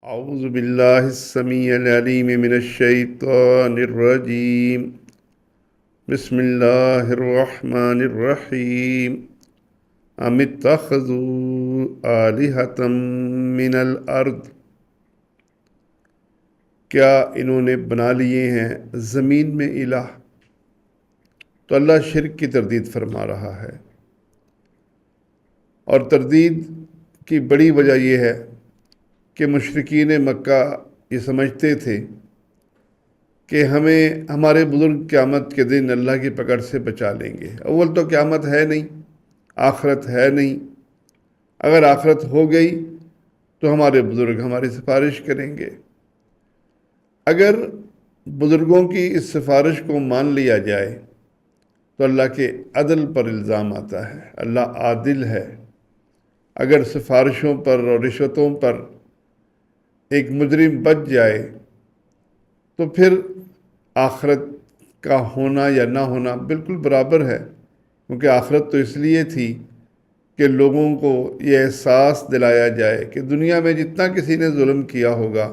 اعوذ باللہ السمیع العلیم من الشیطان الرجیم بسم اللہ الرحمن الرحیم ام اتخذوا آلہۃ من الارض، کیا انہوں نے بنا لیے ہیں زمین میں الہ؟ تو اللہ شرک کی تردید فرما رہا ہے، اور تردید کی بڑی وجہ یہ ہے کہ مشرکین مکہ یہ سمجھتے تھے کہ ہمارے بزرگ قیامت کے دن اللہ کی پکڑ سے بچا لیں گے۔ اول تو قیامت ہے نہیں، آخرت ہے نہیں۔ اگر آخرت ہو گئی تو ہمارے بزرگ ہماری سفارش کریں گے۔ اگر بزرگوں کی اس سفارش کو مان لیا جائے تو اللہ کے عدل پر الزام آتا ہے۔ اللہ عادل ہے۔ اگر سفارشوں پر اور رشوتوں پر ایک مجرم بچ جائے تو پھر آخرت کا ہونا یا نہ ہونا بالکل برابر ہے، کیونکہ آخرت تو اس لیے تھی کہ لوگوں کو یہ احساس دلایا جائے کہ دنیا میں جتنا کسی نے ظلم کیا ہوگا،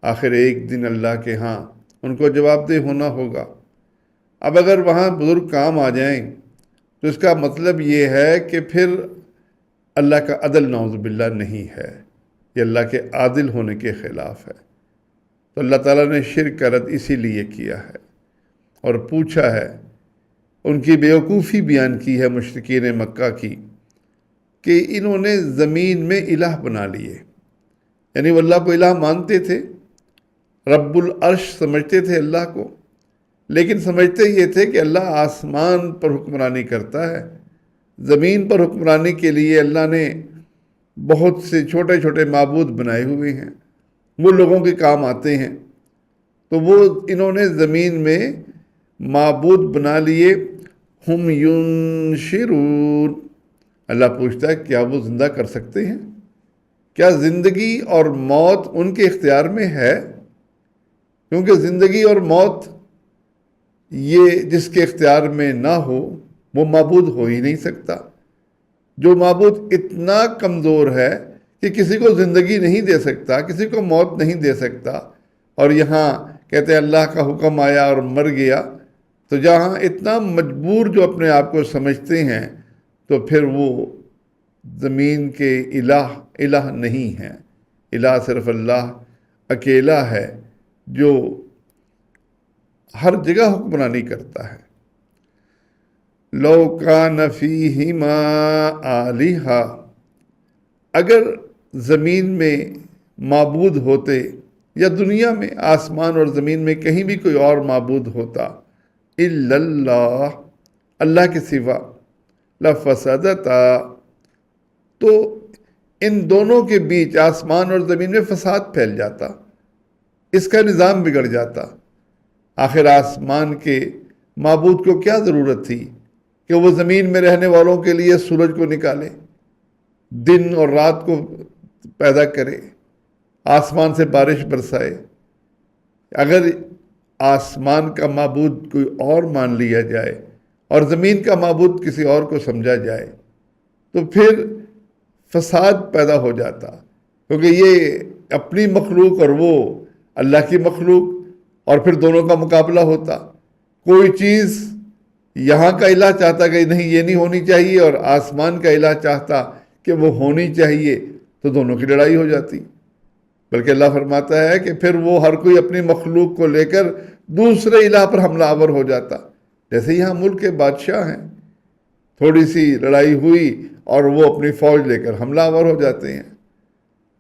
آخر ایک دن اللہ کے ہاں ان کو جواب دہ ہونا ہوگا۔ اب اگر وہاں بزرگ کام آ جائیں تو اس کا مطلب یہ ہے کہ پھر اللہ کا عدل نعوذ باللہ نہیں ہے، یہ اللہ کے عادل ہونے کے خلاف ہے۔ تو اللہ تعالیٰ نے شرک کا رد اسی لیے کیا ہے اور پوچھا ہے، ان کی بیوقوفی بیان کی ہے مشرکین مکہ کی کہ انہوں نے زمین میں الہ بنا لیے، یعنی وہ اللہ کو الہ مانتے تھے، رب العرش سمجھتے تھے اللہ کو، لیکن سمجھتے یہ تھے کہ اللہ آسمان پر حکمرانی کرتا ہے۔ زمین پر حکمرانی کے لیے اللہ نے بہت سے چھوٹے چھوٹے معبود بنائے ہوئے ہیں، وہ لوگوں کے کام آتے ہیں، تو وہ انہوں نے زمین میں معبود بنا لیے۔ ہم ینشرون، اللہ پوچھتا ہے کیا وہ زندہ کر سکتے ہیں؟ کیا زندگی اور موت ان کے اختیار میں ہے؟ کیونکہ زندگی اور موت یہ جس کے اختیار میں نہ ہو وہ معبود ہو ہی نہیں سکتا۔ جو معبود اتنا کمزور ہے کہ کسی کو زندگی نہیں دے سکتا، کسی کو موت نہیں دے سکتا، اور یہاں کہتے ہیں اللہ کا حکم آیا اور مر گیا، تو جہاں اتنا مجبور جو اپنے آپ کو سمجھتے ہیں تو پھر وہ زمین کے الہ نہیں ہیں۔ الہ صرف اللہ اکیلا ہے جو ہر جگہ حکمرانی کرتا ہے۔ لو کان فیہما آلہہ، اگر زمین میں معبود ہوتے یا دنیا میں آسمان اور زمین میں کہیں بھی کوئی اور معبود ہوتا، الا اللہ، اللہ کے سوا، لفسدتا، تو ان دونوں کے بیچ آسمان اور زمین میں فساد پھیل جاتا، اس کا نظام بگڑ جاتا۔ آخر آسمان کے معبود کو کیا ضرورت تھی کہ وہ زمین میں رہنے والوں کے لیے سورج کو نکالے، دن اور رات کو پیدا کرے، آسمان سے بارش برسائے؟ اگر آسمان کا معبود کوئی اور مان لیا جائے اور زمین کا معبود کسی اور کو سمجھا جائے تو پھر فساد پیدا ہو جاتا، کیونکہ یہ اپنی مخلوق اور وہ اللہ کی مخلوق، اور پھر دونوں کا مقابلہ ہوتا۔ کوئی چیز یہاں کا الہ چاہتا کہ نہیں یہ نہیں ہونی چاہیے، اور آسمان کا الہ چاہتا کہ وہ ہونی چاہیے، تو دونوں کی لڑائی ہو جاتی۔ بلکہ اللہ فرماتا ہے کہ پھر وہ ہر کوئی اپنی مخلوق کو لے کر دوسرے الہ پر حملہ آور ہو جاتا۔ جیسے یہاں ملک کے بادشاہ ہیں، تھوڑی سی لڑائی ہوئی اور وہ اپنی فوج لے کر حملہ آور ہو جاتے ہیں۔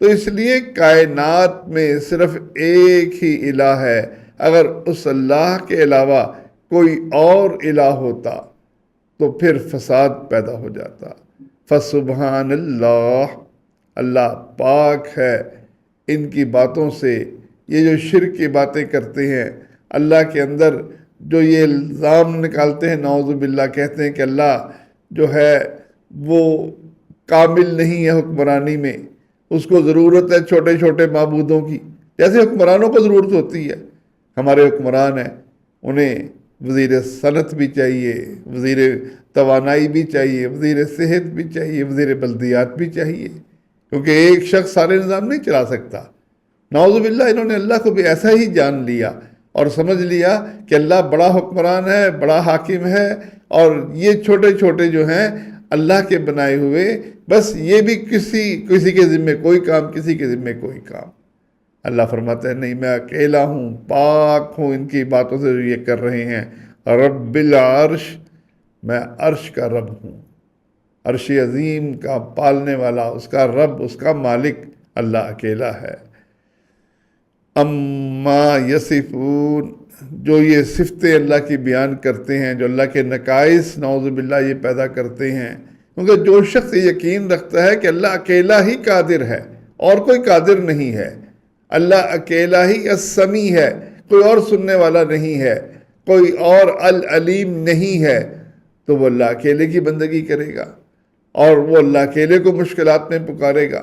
تو اس لیے کائنات میں صرف ایک ہی الہ ہے۔ اگر اس اللہ کے علاوہ کوئی اور الہ ہوتا تو پھر فساد پیدا ہو جاتا۔ فسبحان اللہ، اللہ پاک ہے ان کی باتوں سے۔ یہ جو شرک کی باتیں کرتے ہیں، اللہ کے اندر جو یہ الزام نکالتے ہیں، نعوذ باللہ، کہتے ہیں کہ اللہ جو ہے وہ کامل نہیں ہے حکمرانی میں، اس کو ضرورت ہے چھوٹے چھوٹے معبودوں کی، جیسے حکمرانوں کو ضرورت ہوتی ہے۔ ہمارے حکمران ہیں، انہیں وزیر صنعت بھی چاہیے، وزیر توانائی بھی چاہیے، وزیر صحت بھی چاہیے، وزیر بلدیات بھی چاہیے، کیونکہ ایک شخص سارے نظام نہیں چلا سکتا۔ نعوذ باللہ انہوں نے اللہ کو بھی ایسا ہی جان لیا اور سمجھ لیا کہ اللہ بڑا حکمران ہے، بڑا حاکم ہے، اور یہ چھوٹے چھوٹے جو ہیں اللہ کے بنائے ہوئے، بس یہ بھی کسی کے ذمے کوئی کام، کسی کے ذمے کوئی کام۔ اللہ فرماتا ہے نہیں، میں اکیلا ہوں، پاک ہوں ان کی باتوں سے جو یہ کر رہے ہیں۔ رب العرش، میں عرش کا رب ہوں، عرش عظیم کا پالنے والا، اس کا رب، اس کا مالک اللہ اکیلا ہے۔ اما یصفون، جو یہ صفتیں اللہ کی بیان کرتے ہیں، جو اللہ کے نقائص نعوذ باللہ یہ پیدا کرتے ہیں، کیونکہ جو شخص یقین رکھتا ہے کہ اللہ اکیلا ہی قادر ہے اور کوئی قادر نہیں ہے، اللہ اکیلا ہی السمیع ہے، کوئی اور سننے والا نہیں ہے، کوئی اور العلیم نہیں ہے، تو وہ اللہ اکیلے کی بندگی کرے گا اور وہ اللہ اکیلے کو مشکلات میں پکارے گا۔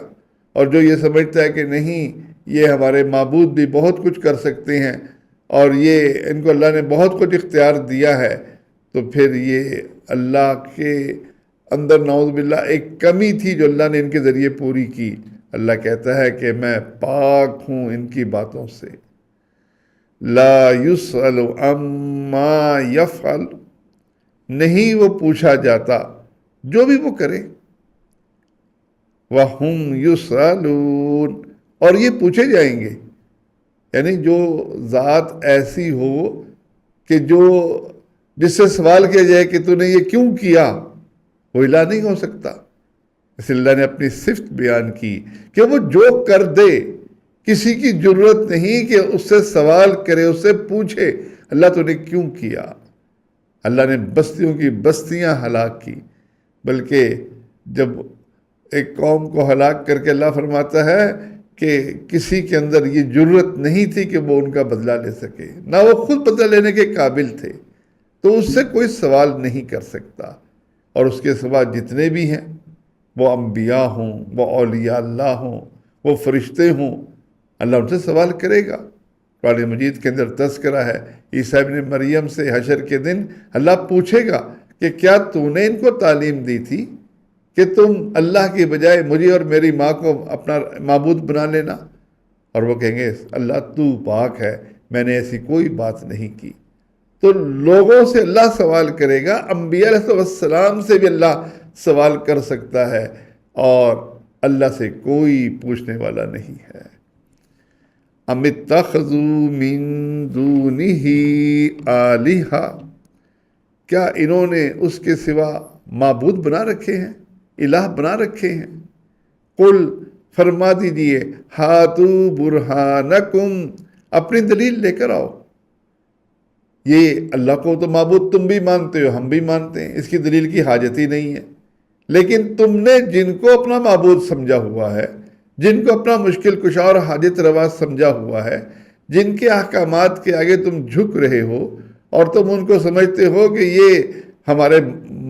اور جو یہ سمجھتا ہے کہ نہیں، یہ ہمارے معبود بھی بہت کچھ کر سکتے ہیں اور یہ ان کو اللہ نے بہت کچھ اختیار دیا ہے، تو پھر یہ اللہ کے اندر نعوذ باللہ ایک کمی تھی جو اللہ نے ان کے ذریعے پوری کی۔ اللہ کہتا ہے کہ میں پاک ہوں ان کی باتوں سے۔ لا یسأل عما یفعل، نہیں وہ پوچھا جاتا جو بھی وہ کرے، وَهُمْ يُسْأَلُونَ، اور یہ پوچھے جائیں گے۔ یعنی جو ذات ایسی ہو کہ جس سے سوال کیا جائے کہ تو نے یہ کیوں کیا، وہ الہ نہیں ہو سکتا۔ اس لیے اللہ نے اپنی صفت بیان کی کہ وہ جو کر دے، کسی کی ضرورت نہیں کہ اس سے سوال کرے، اس سے پوچھے اللہ تو نے کیوں کیا۔ اللہ نے بستیوں کی بستیاں ہلاک کی، بلکہ جب ایک قوم کو ہلاک کر کے اللہ فرماتا ہے کہ کسی کے اندر یہ جرت نہیں تھی کہ وہ ان کا بدلہ لے سکے، نہ وہ خود بدلہ لینے کے قابل تھے، تو اس سے کوئی سوال نہیں کر سکتا۔ اور اس کے سوا جتنے بھی ہیں، وہ انبیاء ہوں، وہ اولیاء اللہ ہوں، وہ فرشتے ہوں، اللہ ان سے سوال کرے گا۔ قرآن مجید کے اندر تذکرہ ہے عیسیٰ ابن مریم سے حشر کے دن اللہ پوچھے گا کہ کیا تو نے ان کو تعلیم دی تھی کہ تم اللہ کی بجائے مجھے اور میری ماں کو اپنا معبود بنا لینا؟ اور وہ کہیں گے اللہ تو پاک ہے، میں نے ایسی کوئی بات نہیں کی۔ تو لوگوں سے اللہ سوال کرے گا، انبیاء علیہ السلام سے بھی اللہ سوال کر سکتا ہے، اور اللہ سے کوئی پوچھنے والا نہیں ہے۔ ام اتخذوا من دونہ آلہہ، کیا انہوں نے اس کے سوا معبود بنا رکھے ہیں، الہ بنا رکھے ہیں؟ قل، فرما دیجئے، ہاتو برہانکم، اپنی دلیل لے کر آؤ۔ یہ اللہ کو تو معبود تم بھی مانتے ہو، ہم بھی مانتے ہیں، اس کی دلیل کی حاجت ہی نہیں ہے، لیکن تم نے جن کو اپنا معبود سمجھا ہوا ہے، جن کو اپنا مشکل کشا اور حاجت روا سمجھا ہوا ہے، جن کے احکامات کے آگے تم جھک رہے ہو اور تم ان کو سمجھتے ہو کہ یہ ہمارے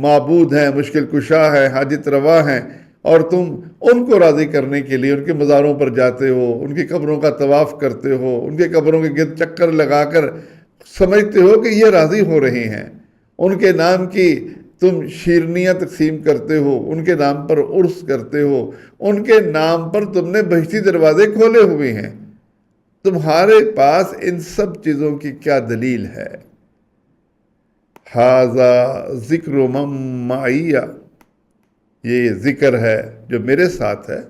معبود ہیں، مشکل کشا ہیں، حاجت روا ہیں، اور تم ان کو راضی کرنے کے لیے ان کے مزاروں پر جاتے ہو، ان کی قبروں کا طواف کرتے ہو، ان کے قبروں کے گرد چکر لگا کر سمجھتے ہو کہ یہ راضی ہو رہے ہیں، ان کے نام کی تم شیرنیاں تقسیم کرتے ہو، ان کے نام پر عرس کرتے ہو، ان کے نام پر تم نے بہشتی دروازے کھولے ہوئے ہیں۔ تمہارے پاس ان سب چیزوں کی کیا دلیل ہے؟ ھذا ذکر من معیہ، یہ ذکر ہے جو میرے ساتھ ہے،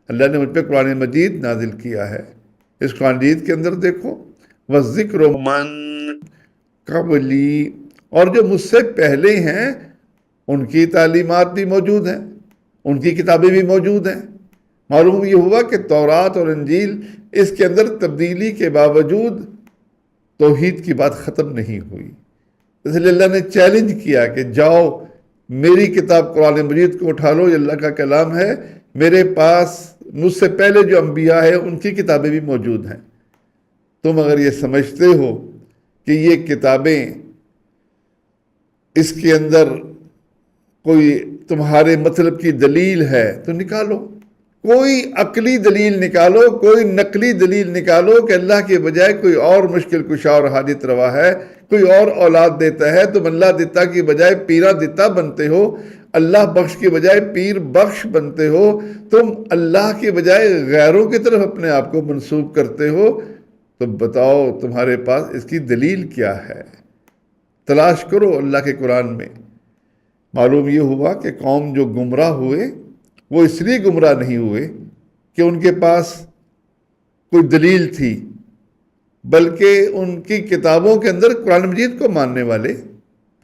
اللہ نے مجھ پہ قرآن مجید نازل کیا ہے۔ اس قرآن مجید کے اندر دیکھو، وَذِكْرُ مَن قبلی، اور جو مجھ سے پہلے ہیں ان کی تعلیمات بھی موجود ہیں، ان کی کتابیں بھی موجود ہیں۔ معلوم یہ ہوا کہ تورات اور انجیل، اس کے اندر تبدیلی کے باوجود توحید کی بات ختم نہیں ہوئی، اس لیے اللہ نے چیلنج کیا کہ جاؤ میری کتاب قرآن مجید کو اٹھا لو، یہ اللہ کا کلام ہے، میرے پاس مجھ سے پہلے جو انبیاء ہیں ان کی کتابیں بھی موجود ہیں۔ تم اگر یہ سمجھتے ہو کہ یہ کتابیں اس کے اندر کوئی تمہارے مطلب کی دلیل ہے تو نکالو، کوئی عقلی دلیل نکالو، کوئی نقلی دلیل نکالو کہ اللہ کے بجائے کوئی اور مشکل کشا اور حاجت روا ہے، کوئی اور اولاد دیتا ہے، تم اللہ دیتا کی بجائے پیرا دیتا بنتے ہو، اللہ بخش کے بجائے پیر بخش بنتے ہو، تم اللہ کے بجائے غیروں کی طرف اپنے آپ کو منسوب کرتے ہو، تو بتاؤ تمہارے پاس اس کی دلیل کیا ہے؟ تلاش کرو اللہ کے قرآن میں۔ معلوم یہ ہوا کہ قوم جو گمراہ ہوئے وہ اس لیے گمراہ نہیں ہوئے کہ ان کے پاس کوئی دلیل تھی، بلکہ ان کی کتابوں کے اندر قرآن مجید کو ماننے والے،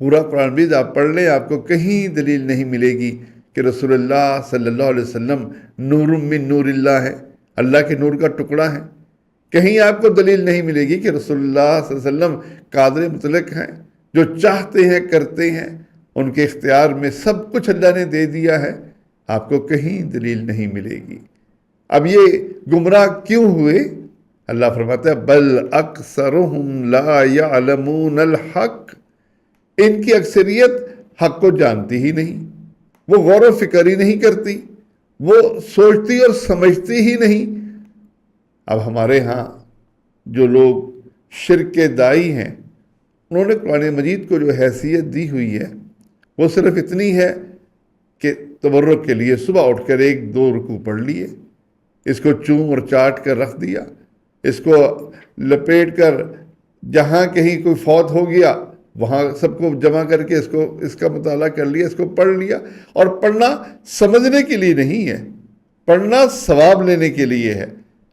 پورا قرآن مجید آپ پڑھ لیں، آپ کو کہیں دلیل نہیں ملے گی کہ رسول اللہ صلی اللہ علیہ وسلم نور من نور اللہ ہے، اللہ کے نور کا ٹکڑا ہے۔ کہیں آپ کو دلیل نہیں ملے گی کہ رسول اللہ صلی اللہ علیہ وسلم قادر مطلق ہیں، جو چاہتے ہیں کرتے ہیں، ان کے اختیار میں سب کچھ اللہ نے دے دیا ہے۔ آپ کو کہیں دلیل نہیں ملے گی۔ اب یہ گمراہ کیوں ہوئے؟ اللہ فرماتا ہے بل اکثرہم لا یعلمون الحق، ان کی اکثریت حق کو جانتی ہی نہیں، وہ غور و فکر ہی نہیں کرتی، وہ سوچتی اور سمجھتی ہی نہیں۔ اب ہمارے ہاں جو لوگ شرک کے داعی ہیں، انہوں نے قرآن مجید کو جو حیثیت دی ہوئی ہے وہ صرف اتنی ہے کہ تبرک کے لیے صبح اٹھ کر 1-2 رکوع پڑھ لیے، اس کو چوم اور چاٹ کر رکھ دیا، اس کو لپیٹ کر جہاں کہیں کوئی فوت ہو گیا وہاں سب کو جمع کر کے اس کا مطالعہ کر لیا، اس کو پڑھ لیا۔ اور پڑھنا سمجھنے کے لیے نہیں ہے، پڑھنا ثواب لینے کے لیے ہے۔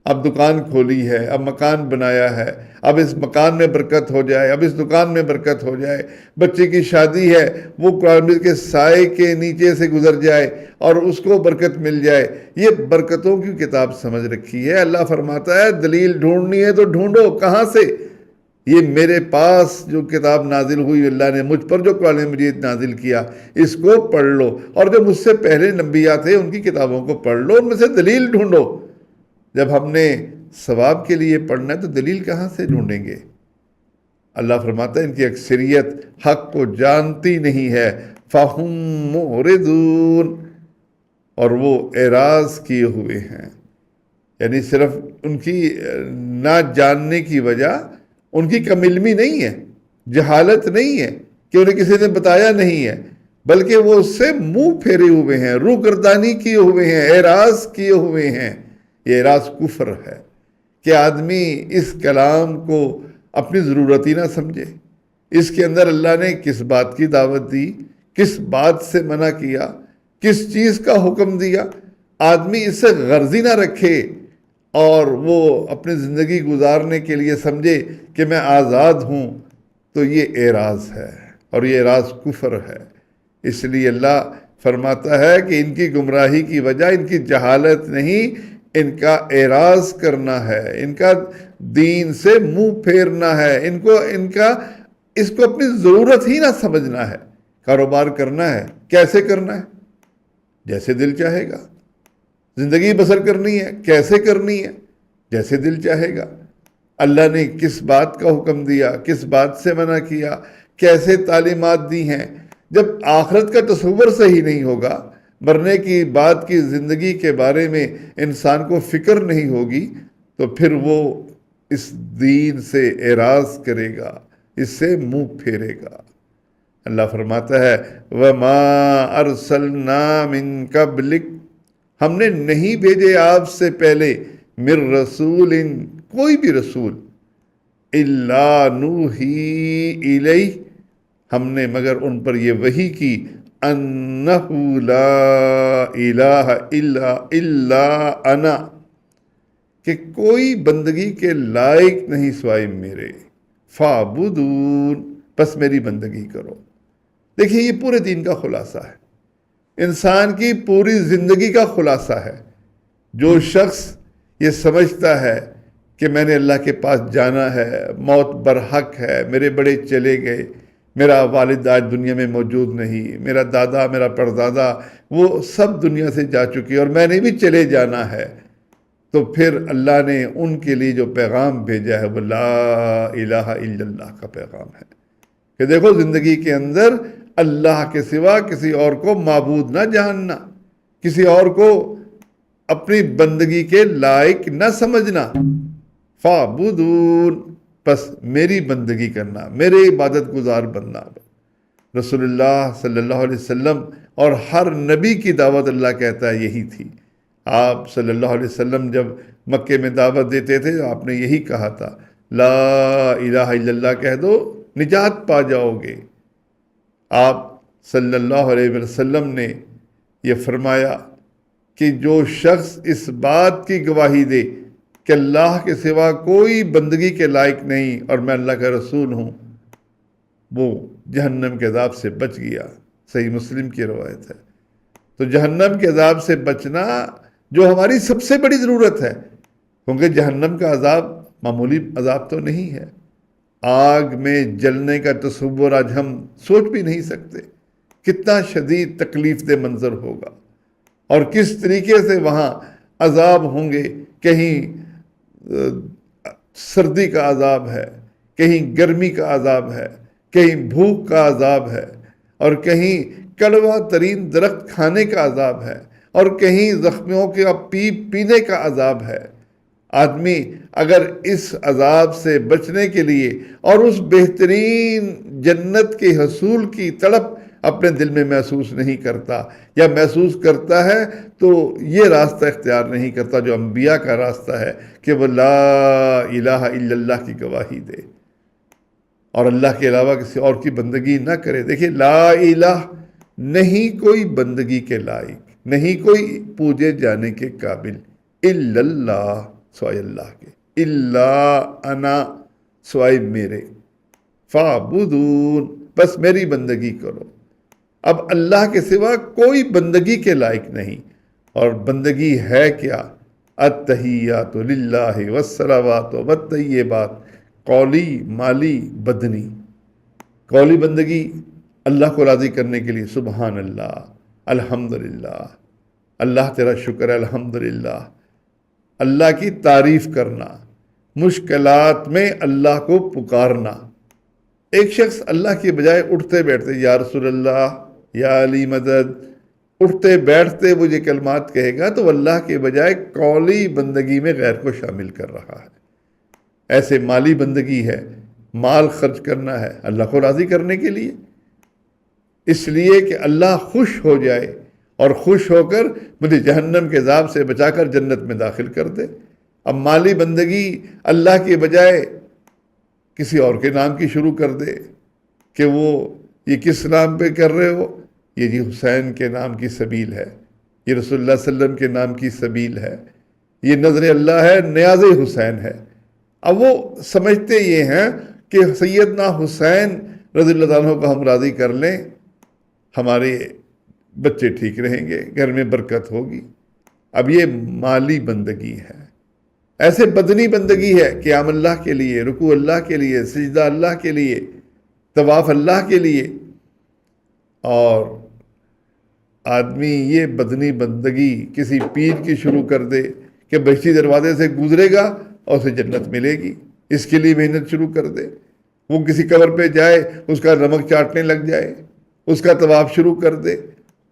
اب دکان کھولی ہے، اب مکان بنایا ہے، اب اس مکان میں برکت ہو جائے، اب اس دکان میں برکت ہو جائے، بچے کی شادی ہے، وہ قرآن مجید کے سائے کے نیچے سے گزر جائے اور اس کو برکت مل جائے۔ یہ برکتوں کی کتاب سمجھ رکھی ہے۔ اللہ فرماتا ہے دلیل ڈھونڈنی ہے تو ڈھونڈو، کہاں سے؟ یہ میرے پاس جو کتاب نازل ہوئی، اللہ نے مجھ پر جو قرآن مجید نازل کیا، اس کو پڑھ لو، اور جو مجھ سے پہلے انبیاء تھے ان کی کتابوں کو پڑھ لو، ان میں سے دلیل ڈھونڈو۔ جب ہم نے ثواب کے لیے پڑھنا ہے تو دلیل کہاں سے ڈھونڈیں گے؟ اللہ فرماتا ہے ان کی اکثریت حق کو جانتی نہیں ہے، فَهُمْ مُعْرِضُونَ، اور وہ اعراض کیے ہوئے ہیں۔ یعنی صرف ان کی نہ جاننے کی وجہ ان کی کم علمی نہیں ہے، جہالت نہیں ہے کہ انہیں کسی نے بتایا نہیں ہے، بلکہ وہ اس سے منہ پھیرے ہوئے ہیں، روگردانی کیے ہوئے ہیں، اعراض کیے ہوئے ہیں۔ یہ اعراض کفر ہے کہ آدمی اس کلام کو اپنی ضرورت ہی نہ سمجھے۔ اس کے اندر اللہ نے کس بات کی دعوت دی، کس بات سے منع کیا، کس چیز کا حکم دیا، آدمی اس سے غرضی نہ رکھے اور وہ اپنی زندگی گزارنے کے لیے سمجھے کہ میں آزاد ہوں، تو یہ اعراض ہے، اور یہ اعراض کفر ہے۔ اس لیے اللہ فرماتا ہے کہ ان کی گمراہی کی وجہ ان کی جہالت نہیں، ان کا اعراض کرنا ہے، ان کا دین سے منہ پھیرنا ہے، اس کو اپنی ضرورت ہی نہ سمجھنا ہے۔ کاروبار کرنا ہے، کیسے کرنا ہے؟ جیسے دل چاہے گا۔ زندگی بسر کرنی ہے، کیسے کرنی ہے؟ جیسے دل چاہے گا۔ اللہ نے کس بات کا حکم دیا، کس بات سے منع کیا، کیسے تعلیمات دی ہیں۔ جب آخرت کا تصور صحیح نہیں ہوگا، مرنے کی بعد کی زندگی کے بارے میں انسان کو فکر نہیں ہوگی، تو پھر وہ اس دین سے اعراض کرے گا، اس سے منہ پھیرے گا۔ اللہ فرماتا ہے وَمَا أَرْسَلْنَا مِن قَبْلِكَ، ہم نے نہیں بھیجے آپ سے پہلے، مِن رسول، کوئی بھی رسول، إِلَّا نُوحِي إِلَيْهِ، ہم نے مگر ان پر یہ وحی کی، أَنَّهُ لَا إِلَٰهَ إِلَّا أَنَا، کہ کوئی بندگی کے لائق نہیں سوائے میرے، فَاعْبُدُونِ، بس میری بندگی کرو۔ دیکھیے یہ پورے دین کا خلاصہ ہے، انسان کی پوری زندگی کا خلاصہ ہے۔ جو شخص یہ سمجھتا ہے کہ میں نے اللہ کے پاس جانا ہے، موت برحق ہے، میرے بڑے چلے گئے، میرا والد آج دنیا میں موجود نہیں، میرا دادا، میرا پردادا، وہ سب دنیا سے جا چکے اور میں نے بھی چلے جانا ہے، تو پھر اللہ نے ان کے لیے جو پیغام بھیجا ہے وہ لا الہ الا اللہ کا پیغام ہے، کہ دیکھو زندگی کے اندر اللہ کے سوا کسی اور کو معبود نہ جاننا، کسی اور کو اپنی بندگی کے لائق نہ سمجھنا، فَاعْبُدُونِ، بس میری بندگی کرنا، میرے عبادت گزار بننا۔ رسول اللہ صلی اللہ علیہ وسلم اور ہر نبی کی دعوت اللہ کہتا ہے یہی تھی۔ آپ صلی اللہ علیہ وسلم جب مکے میں دعوت دیتے تھے آپ نے یہی کہا تھا، لا الہ الا اللہ کہہ دو نجات پا جاؤ گے۔ آپ صلی اللہ علیہ وسلم نے یہ فرمایا کہ جو شخص اس بات کی گواہی دے کہ اللہ کے سوا کوئی بندگی کے لائق نہیں اور میں اللہ کا رسول ہوں، وہ جہنم کے عذاب سے بچ گیا۔ صحیح مسلم کی روایت ہے۔ تو جہنم کے عذاب سے بچنا جو ہماری سب سے بڑی ضرورت ہے، کیونکہ جہنم کا عذاب معمولی عذاب تو نہیں ہے۔ آگ میں جلنے کا تصور آج ہم سوچ بھی نہیں سکتے، کتنا شدید تکلیف دہ منظر ہوگا اور کس طریقے سے وہاں عذاب ہوں گے۔ کہیں سردی کا عذاب ہے، کہیں گرمی کا عذاب ہے، کہیں بھوک کا عذاب ہے، اور کہیں کڑوا ترین درخت کھانے کا عذاب ہے، اور کہیں زخمیوں کے پینے کا عذاب ہے۔ آدمی اگر اس عذاب سے بچنے کے لیے اور اس بہترین جنت کے حصول کی تڑپ اپنے دل میں محسوس نہیں کرتا، یا محسوس کرتا ہے تو یہ راستہ اختیار نہیں کرتا جو انبیاء کا راستہ ہے کہ وہ لا الہ الا اللہ کی گواہی دے اور اللہ کے علاوہ کسی اور کی بندگی نہ کرے۔ دیکھیں، لا الہ نہیں کوئی بندگی کے لائق، نہیں کوئی پوجے جانے کے قابل، الا اللہ سوائے اللہ کے، الا انا سوائے میرے، فاعبدون بس میری بندگی کرو۔ اب اللہ کے سوا کوئی بندگی کے لائق نہیں، اور بندگی ہے کیا؟ التحیات للہ والصلوات والطیبات، قولی، مالی، بدنی۔ قولی بندگی اللہ کو راضی کرنے کے لیے سبحان اللہ، الحمدللہ، اللہ تیرا شکر ہے، الحمدللہ، اللہ کی تعریف کرنا، مشکلات میں اللہ کو پکارنا۔ ایک شخص اللہ کی بجائے اٹھتے بیٹھتے یا رسول اللہ، یا علی مدد، اٹھتے بیٹھتے وہ یہ کلمات کہے گا تو اللہ کے بجائے قولی بندگی میں غیر کو شامل کر رہا ہے۔ ایسے مالی بندگی ہے، مال خرچ کرنا ہے اللہ کو راضی کرنے کے لیے، اس لیے کہ اللہ خوش ہو جائے اور خوش ہو کر مجھے جہنم کے عذاب سے بچا کر جنت میں داخل کر دے۔ اب مالی بندگی اللہ کے بجائے کسی اور کے نام کی شروع کر دے کہ وہ یہ کس نام پہ کر رہے ہو، یہ جی حسین کے نام کی سبیل ہے، یہ رسول اللہ صلی اللہ علیہ وسلم کے نام کی سبیل ہے، یہ نظر اللہ ہے، نیاز حسین ہے۔ اب وہ سمجھتے یہ ہیں کہ سیدنا حسین رضی اللہ عنہ کو ہم راضی کر لیں، ہمارے بچے ٹھیک رہیں گے، گھر میں برکت ہوگی۔ اب یہ مالی بندگی ہے۔ ایسے بدنی بندگی ہے، قیام اللہ کے لیے، رکوع اللہ کے لیے، سجدہ اللہ کے لیے، طواف اللہ کے لیے۔ اور آدمی یہ بدنی بندگی کسی پیر کی شروع کر دے کہ بہشتی دروازے سے گزرے گا اور اسے جنت ملے گی، اس کے لیے محنت شروع کر دے۔ وہ کسی قبر پہ جائے، اس کا نمک چاٹنے لگ جائے، اس کا طواف شروع کر دے،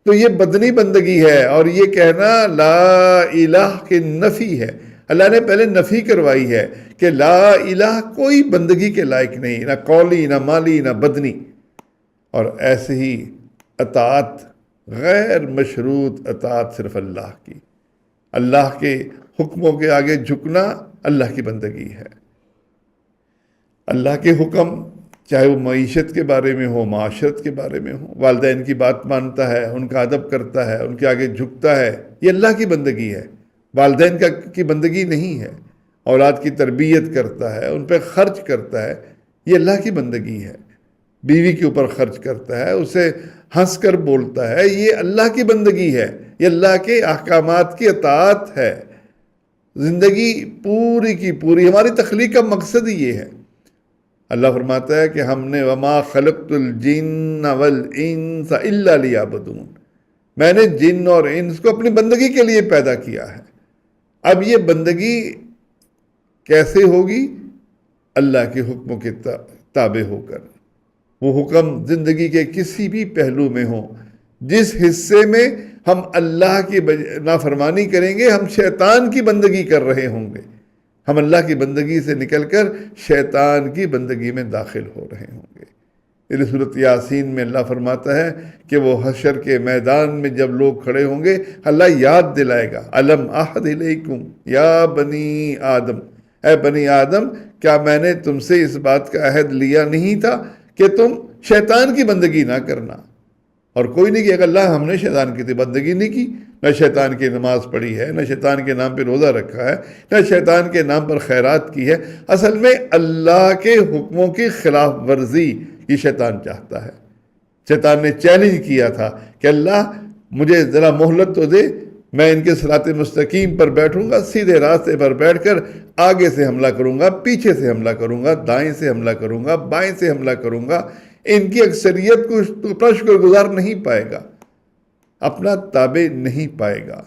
تو یہ بدنی بندگی ہے۔ اور یہ کہنا لا الہ کی نفی ہے۔ اللہ نے پہلے نفی کروائی ہے کہ لا الہ کوئی بندگی کے لائق نہیں، نہ قولی، نہ مالی، نہ بدنی۔ اور ایسے ہی اطاعت، غیر مشروط اطاعت صرف اللہ کی، اللہ کے حکموں کے آگے جھکنا اللہ کی بندگی ہے۔ اللہ کے حکم چاہے وہ معیشت کے بارے میں ہو، معاشرت کے بارے میں ہو، والدین کی بات مانتا ہے، ان کا ادب کرتا ہے، ان کے آگے جھکتا ہے، یہ اللہ کی بندگی ہے، والدین کی بندگی نہیں ہے۔ اولاد کی تربیت کرتا ہے، ان پہ خرچ کرتا ہے، یہ اللہ کی بندگی ہے۔ بیوی کے اوپر خرچ کرتا ہے، اسے ہنس کر بولتا ہے، یہ اللہ کی بندگی ہے، یہ اللہ کے احکامات کی اطاعت ہے۔ زندگی پوری کی پوری، ہماری تخلیق کا مقصد ہی یہ ہے۔ اللہ فرماتا ہے کہ ہم نے وما خلقت الجن والانس الا لیعبدون، میں نے جن اور انس کو اپنی بندگی کے لیے پیدا کیا ہے۔ اب یہ بندگی کیسے ہوگی؟ اللہ کے حکموں کے تابع ہو کر۔ وہ حکم زندگی کے کسی بھی پہلو میں ہوں، جس حصے میں ہم اللہ کی نافرمانی کریں گے ہم شیطان کی بندگی کر رہے ہوں گے، ہم اللہ کی بندگی سے نکل کر شیطان کی بندگی میں داخل ہو رہے ہوں گے۔ اس صورت یاسین میں اللہ فرماتا ہے کہ وہ حشر کے میدان میں جب لوگ کھڑے ہوں گے اللہ یاد دلائے گا، الم احد الیکم یا بنی آدم، اے بنی آدم کیا میں نے تم سے اس بات کا عہد لیا نہیں تھا کہ تم شیطان کی بندگی نہ کرنا؟ اور کوئی نہیں کہ اللہ ہم نے شیطان کی بندگی نہیں کی، نہ شیطان کی نماز پڑھی ہے، نہ شیطان کے نام پہ روزہ رکھا ہے، نہ شیطان کے نام پر خیرات کی ہے۔ اصل میں اللہ کے حکموں کی خلاف ورزی یہ شیطان چاہتا ہے۔ شیطان نے چیلنج کیا تھا کہ اللہ مجھے ذرا مہلت تو دے، میں ان کے صراط مستقیم پر بیٹھوں گا، سیدھے راستے پر بیٹھ کر آگے سے حملہ کروں گا، پیچھے سے حملہ کروں گا، دائیں سے حملہ کروں گا، بائیں سے حملہ کروں گا۔ ان کی اکثریت کو اپنا شکر گزار نہیں پائے گا، اپنا تابع نہیں پائے گا،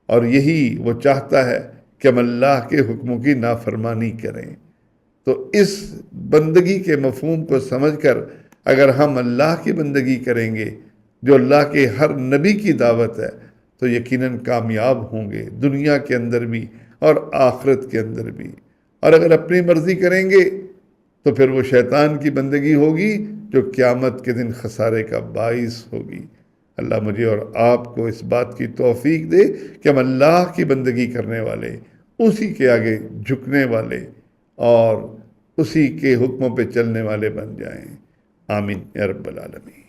اور یہی وہ چاہتا ہے کہ ہم اللہ کے حکموں کی نافرمانی کریں۔ تو اس بندگی کے مفہوم کو سمجھ کر اگر ہم اللہ کی بندگی کریں گے جو اللہ کے ہر نبی کی دعوت ہے تو یقیناً کامیاب ہوں گے، دنیا کے اندر بھی اور آخرت کے اندر بھی۔ اور اگر اپنی مرضی کریں گے تو پھر وہ شیطان کی بندگی ہوگی جو قیامت کے دن خسارے کا باعث ہوگی۔ اللہ مجھے اور آپ کو اس بات کی توفیق دے کہ ہم اللہ کی بندگی کرنے والے، اسی کے آگے جھکنے والے اور اسی کے حکموں پہ چلنے والے بن جائیں۔ آمین یا رب العالمین۔